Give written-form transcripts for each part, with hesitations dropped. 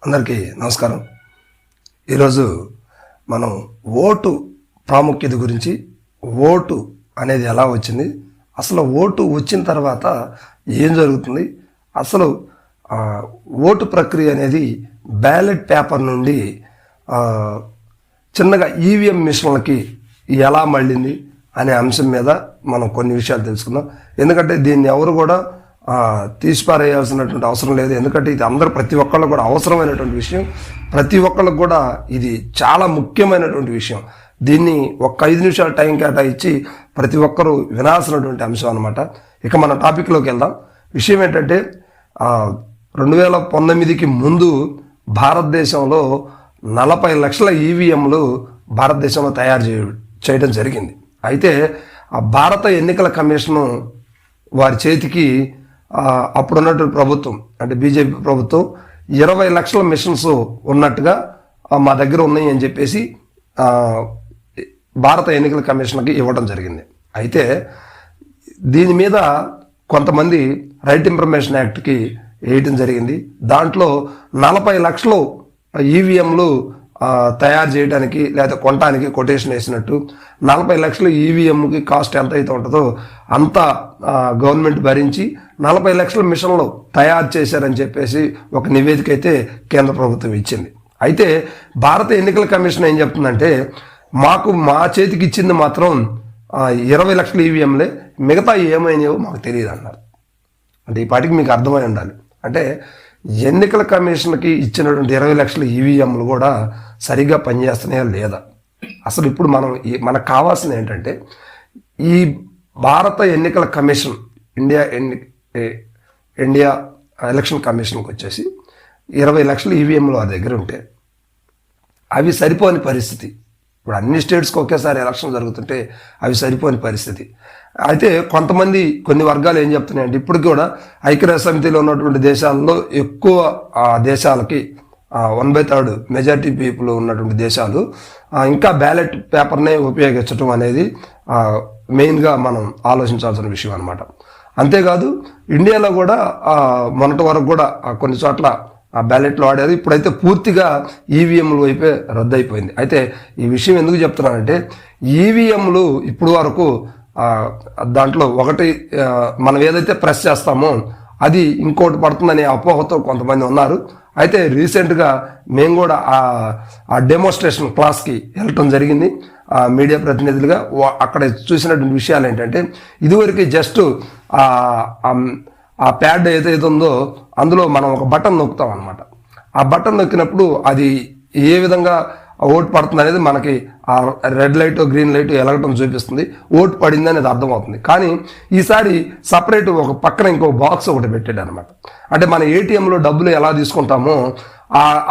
అందరికీ నమస్కారం. ఈరోజు మనం ఓటు ప్రాముఖ్యత గురించి, ఓటు అనేది ఎలా వచ్చింది, అసలు ఓటు వచ్చిన తర్వాత ఏం జరుగుతుంది, అసలు ఓటు ప్రక్రియ అనేది బ్యాలెట్ పేపర్ నుండి చిన్నగా ఈవీఎం మిషన్లకి ఎలా మళ్ళింది అనే అంశం మీద మనం కొన్ని విషయాలు తెలుసుకుందాం. ఎందుకంటే దీన్ని ఎవరు కూడా తీసిపారేయాల్సినటువంటి అవసరం లేదు. ఎందుకంటే ఇది ప్రతి ఒక్కళ్ళకు కూడా అవసరమైనటువంటి విషయం. ప్రతి ఒక్కళ్ళకు కూడా ఇది చాలా ముఖ్యమైనటువంటి విషయం. దీన్ని ఒక 5 నిమిషాల టైం కేటాయించి ప్రతి ఒక్కరూ వినాల్సినటువంటి అంశం అనమాట. ఇక మన టాపిక్లోకి వెళ్దాం. విషయం ఏంటంటే 2019కి ముందు భారతదేశంలో 40 లక్షల ఈవీఎంలు భారతదేశంలో తయారు చేయడం జరిగింది. అయితే ఆ భారత ఎన్నికల కమిషను వారి చేతికి అప్పుడున్నటువంటి ప్రభుత్వం అంటే బీజేపీ ప్రభుత్వం 20 లక్షల మిషన్స్ ఉన్నట్టుగా మా దగ్గర ఉన్నాయి అని చెప్పేసి భారత ఎన్నికల కమిషన్కి ఇవ్వడం జరిగింది. అయితే దీని మీద కొంతమంది రైట్ ఇన్ఫర్మేషన్ యాక్ట్కి వేయటం జరిగింది. దాంట్లో 40 లక్షలు ఈవీఎంలు తయారు చేయడానికి లేదా కొనడానికి కొటేషన్ వేసినట్టు 40 లక్షలు ఈవీఎంకి కాస్ట్ ఎంత అయితే ఉంటుందో అంత గవర్నమెంట్ భరించి 40 లక్షల మిషన్లు తయారు చేశారని చెప్పేసి ఒక నివేదిక అయితే కేంద్ర ప్రభుత్వం ఇచ్చింది. అయితే భారత ఎన్నికల కమిషన్ ఏం చెప్తుందంటే మా చేతికి ఇచ్చింది మాత్రం 20 లక్షల ఈవీఎంలే, మిగతా ఏమైనాయో మాకు తెలియదు అన్నారు. అంటే ఈ పాటికి మీకు అర్థమై ఉండాలి. అంటే ఎన్నికల కమిషన్కి ఇచ్చినటువంటి 20 లక్షల ఈవీఎంలు కూడా సరిగ్గా పనిచేస్తున్నాయా లేదా. అసలు ఇప్పుడు మనకు కావాల్సింది ఏంటంటే ఈ భారత ఎన్నికల కమిషన్ ఇండియా ఎలక్షన్ కమిషన్కి వచ్చేసి 20 లక్షల ఈవీఎంలు ఆ దగ్గర ఉంటే అవి సరిపోని పరిస్థితి. ఇప్పుడు అన్ని స్టేట్స్కి ఒకేసారి ఎలక్షన్ జరుగుతుంటే అవి సరిపోని పరిస్థితి. అయితే కొన్ని వర్గాలు ఏం చెప్తున్నాయంటే ఇప్పటికి కూడా ఐక్యరాజ్య సమితిలో ఉన్నటువంటి దేశాల్లో ఎక్కువ దేశాలకి 1/3 మెజారిటీ పీపుల్ ఉన్నటువంటి దేశాలు ఇంకా బ్యాలెట్ పేపర్నే ఉపయోగించడం అనేది మెయిన్గా మనం ఆలోచించాల్సిన విషయం అనమాట. అంతేకాదు ఇండియాలో కూడా మొన్నటి వరకు కూడా కొన్ని చోట్ల బ్యాలెట్లు వాడారు. ఇప్పుడైతే పూర్తిగా ఈవీఎంలు వైపే రద్దయిపోయింది. అయితే ఈ విషయం ఎందుకు చెప్తున్నానంటే ఈవీఎంలు ఇప్పుడు వరకు దాంట్లో ఒకటి మనం ఏదైతే ప్రెస్ చేస్తామో అది ఇంకోటి పడుతుందనే అపోహతో కొంతమంది ఉన్నారు. అయితే రీసెంట్గా మేము కూడా ఆ డెమోన్స్ట్రేషన్ క్లాస్కి వెళ్ళటం జరిగింది మీడియా ప్రతినిధులుగా. అక్కడ చూసినటువంటి విషయాలు ఏంటంటే ఇదివరకు జస్ట్ ఆ ప్యాడ్ ఏదైతే ఉందో అందులో మనం ఒక బటన్ నొక్కుతాం అనమాట. ఆ బటన్ నొక్కినప్పుడు అది ఏ విధంగా ఓటు పడుతుంది అనేది మనకి ఆ రెడ్ లైట్ గ్రీన్ లైట్ ఎలగటం చూపిస్తుంది, ఓటు పడింది అనేది అర్థమవుతుంది. కానీ ఈసారి సపరేట్ ఒక పక్కన ఇంకో బాక్స్ ఒకటి పెట్టాడు అనమాట. అంటే మన ఏటీఎంలో డబ్బులు ఎలా తీసుకుంటామో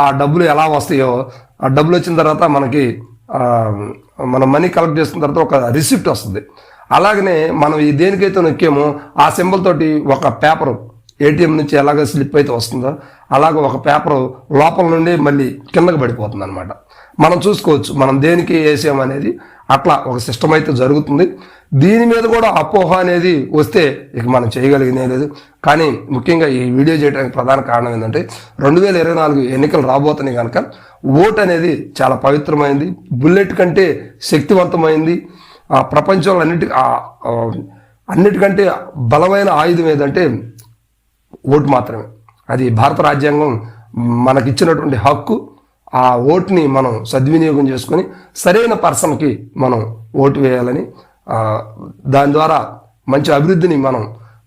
ఆ డబ్బులు ఎలా వస్తాయో, ఆ డబ్బులు వచ్చిన తర్వాత మనకి మనం మనీ కలెక్ట్ చేసుకున్న తర్వాత ఒక రిసిప్ట్ వస్తుంది. అలాగనే మనం దేనికైతే నొక్కామో ఆ సింబల్ తోటి ఒక పేపరు ఏటీఎం నుంచి ఎలాగ స్లిప్ అయితే వస్తుందో అలాగ ఒక పేపరు లోపల నుండి మళ్ళీ కిందకి పడిపోతుంది అనమాట. మనం చూసుకోవచ్చు మనం దేనికి వేసామనేది. అట్లా ఒక సిస్టమ్ అయితే జరుగుతుంది. దీని మీద కూడా అపోహ అనేది వస్తే ఇక మనం చేయగలిగినే లేదు. కానీ ముఖ్యంగా ఈ వీడియో చేయడానికి ప్రధాన కారణం ఏంటంటే 2024 ఎన్నికలు రాబోతున్నాయి కనుక ఓటు అనేది చాలా పవిత్రమైంది, బుల్లెట్ కంటే శక్తివంతమైంది. ప్రపంచంలో అన్నిటికంటే బలమైన ఆయుధం ఏదంటే ఓటు మాత్రమే. అది భారత రాజ్యాంగం మనకిచ్చినటువంటి హక్కు. ఆ ఓటుని మనం సద్వినియోగం చేసుకొని సరైన పర్సన్కి మనం ఓటు వేయాలని, దాని ద్వారా మంచి అభివృద్ధిని మనం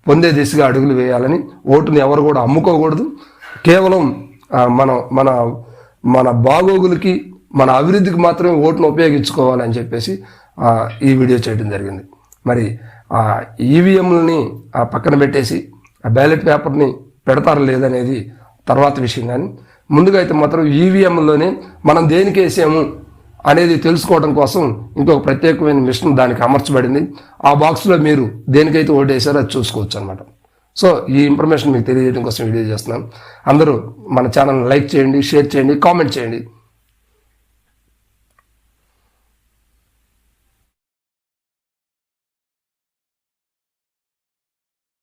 పొందే దిశగా అడుగులు వేయాలని, ఓటుని ఎవరు కూడా అమ్ముకోకూడదు, కేవలం మన బాగోగులకి మన అభివృద్ధికి మాత్రమే ఓటును ఉపయోగించుకోవాలని చెప్పేసి ఈ వీడియో చేయడం జరిగింది. మరి ఈవీఎంలని పక్కన పెట్టేసి ఆ బ్యాలెట్ పేపర్ని పెడతారా లేదనేది తర్వాత విషయం. కానీ ముందుగా అయితే మాత్రం ఈవీఎంలోనే మనం దేనికి వేసాము అనేది తెలుసుకోవడం కోసం ఇంకొక ప్రత్యేకమైన మిషన్ దానికి అమర్చబడింది. ఆ బాక్స్లో మీరు దేనికైతే ఓటు వేసారో అది చూసుకోవచ్చు అనమాట. సో ఈ ఇన్ఫర్మేషన్ మీకు తెలియజేయడం కోసం వీడియో చేస్తున్నాను. అందరూ మన ఛానల్ని లైక్ చేయండి, షేర్ చేయండి, కామెంట్ చేయండి.